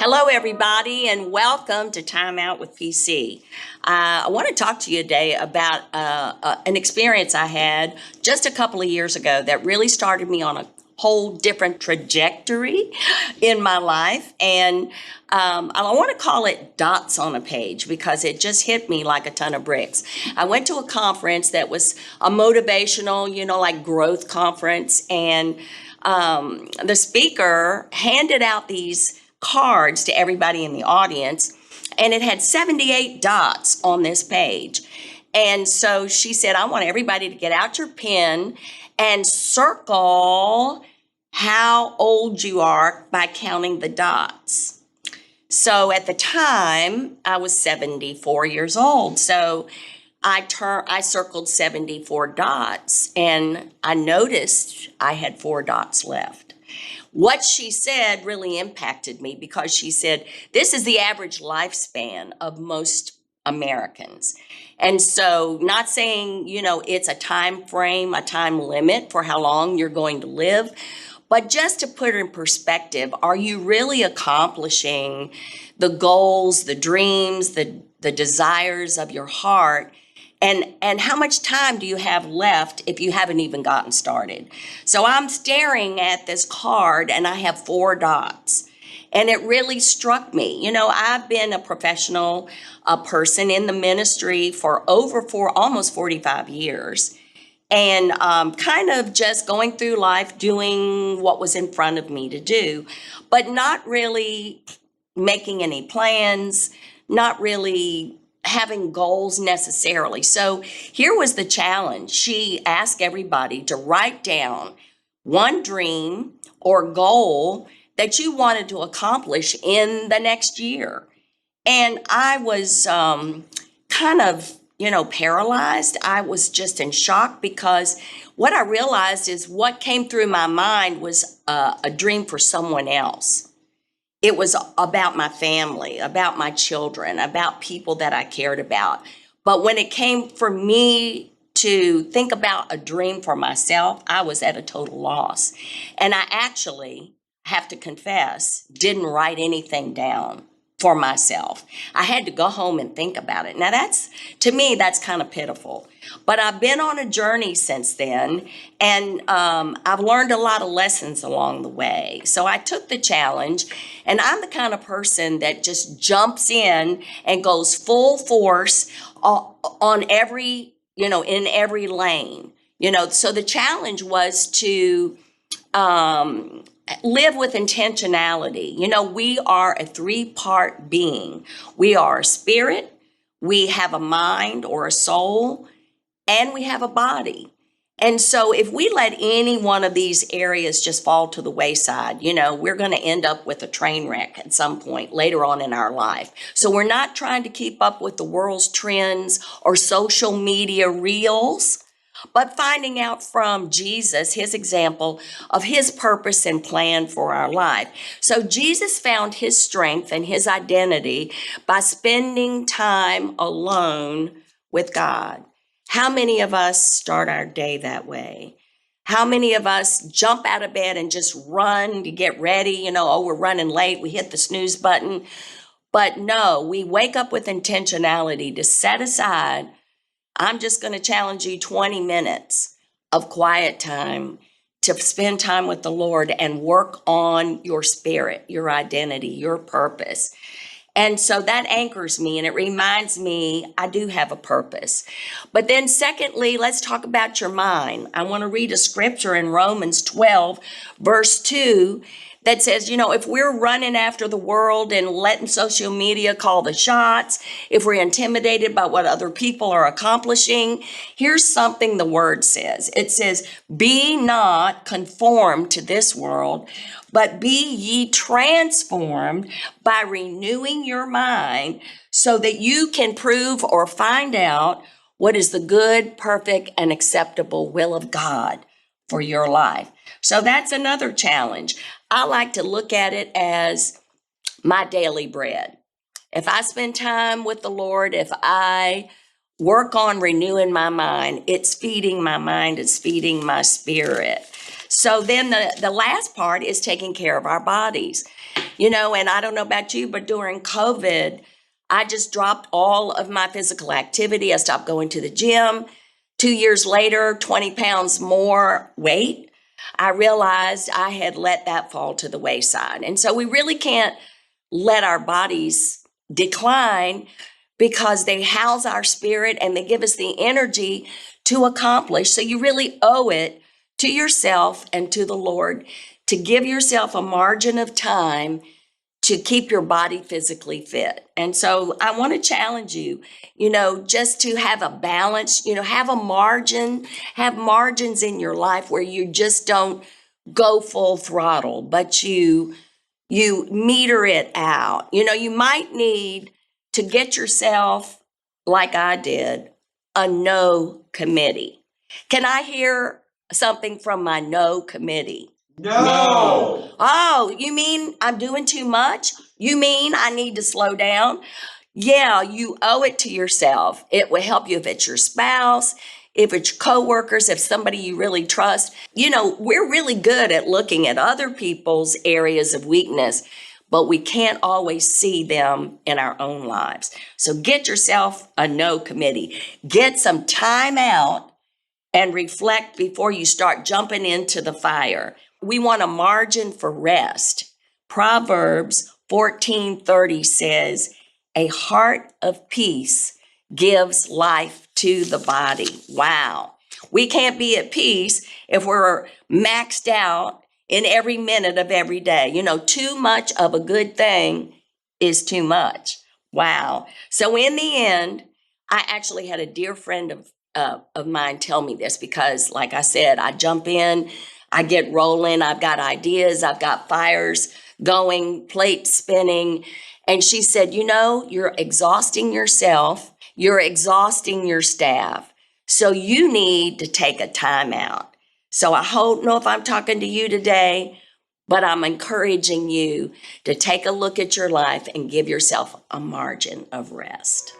Hello, everybody, and welcome to Time Out with PC. I want to talk to you today about an experience I had just a couple of years ago that really started me on a whole different trajectory in my life. And I want to call it dots on a page because it just hit me like a ton of bricks. I went to a conference that was a motivational, like growth conference. And the speaker handed out these cards to everybody in the audience, and it had 78 dots on this page. And so she said, I want everybody to get out your pen and circle how old you are by counting the dots. So at the time, I was 74 years old. So I circled 74 dots, and I noticed I had 4 dots left. What she said really impacted me because she said, this is the average lifespan of most Americans. And so not saying, it's a time frame, a time limit for how long you're going to live, but just to put it in perspective, are you really accomplishing the goals, the dreams, the desires of your heart? And how much time do you have left if you haven't even gotten started? So I'm staring at this card and I have 4 dots. And it really struck me. I've been a professional person in the ministry for almost 45 years. And kind of just going through life doing what was in front of me to do, but not really making any plans, not really having goals necessarily. So here was the challenge. She asked everybody to write down one dream or goal that you wanted to accomplish in the next year. And I was kind of, paralyzed. I was just in shock because what I realized is what came through my mind was a dream for someone else. It was about my family, about my children, about people that I cared about. But when it came for me to think about a dream for myself, I was at a total loss. And I actually, have to confess, didn't write anything down for myself. I had to go home and think about it. Now to me, that's kind of pitiful. But I've been on a journey since then, and I've learned a lot of lessons along the way. So I took the challenge, and I'm the kind of person that just jumps in and goes full force on every, in every lane. So the challenge was to live with intentionality. We are a 3-part being. We are a spirit, we have a mind or a soul, and we have a body. And so if we let any one of these areas just fall to the wayside, we're going to end up with a train wreck at some point later on in our life. So we're not trying to keep up with the world's trends or social media reels, but finding out from Jesus, his example of his purpose and plan for our life. So Jesus found his strength and his identity by spending time alone with God. How many of us start our day that way? How many of us jump out of bed and just run to get ready? We're running late, we hit the snooze button. But no, we wake up with intentionality to set aside, I'm just going to challenge you 20 minutes of quiet time to spend time with the Lord and work on your spirit, your identity, your purpose. And so that anchors me and it reminds me I do have a purpose. But then secondly, let's talk about your mind. I want to read a scripture in Romans 12, verse 2, that says, if we're running after the world and letting social media call the shots, if we're intimidated by what other people are accomplishing, here's something the word says. It says, be not conformed to this world, but be ye transformed by renewing your mind so that you can prove or find out what is the good, perfect, and acceptable will of God for your life. So that's another challenge. I like to look at it as my daily bread. If I spend time with the Lord, if I work on renewing my mind, it's feeding my mind, it's feeding my spirit. So then the last part is taking care of our bodies. And I don't know about you, but during COVID, I just dropped all of my physical activity. I stopped going to the gym. 2 years later, 20 pounds more weight. I realized I had let that fall to the wayside. And so we really can't let our bodies decline because they house our spirit and they give us the energy to accomplish. So you really owe it to yourself and to the Lord to give yourself a margin of time to keep your body physically fit. And so I want to challenge you, just to have a balance, have a margin, have margins in your life where you just don't go full throttle, but you meter it out. You might need to get yourself, like I did, a no committee. Can I hear something from my no committee? No. Oh, you mean I'm doing too much? You mean I need to slow down? Yeah, you owe it to yourself. It will help you if it's your spouse, if it's your coworkers, if somebody you really trust. We're really good at looking at other people's areas of weakness, but we can't always see them in our own lives. So get yourself a no committee. Get some time out and reflect before you start jumping into the fire. We want a margin for rest. Proverbs 14:30 says, "A heart of peace gives life to the body." Wow. We can't be at peace if we're maxed out in every minute of every day. Too much of a good thing is too much. Wow. So in the end, I actually had a dear friend of mine tell me this because, like I said, I jump in, I get rolling, I've got ideas, I've got fires going, plates spinning. And she said, you're exhausting yourself, you're exhausting your staff. So you need to take a time out. So I don't know if I'm talking to you today, but I'm encouraging you to take a look at your life and give yourself a margin of rest.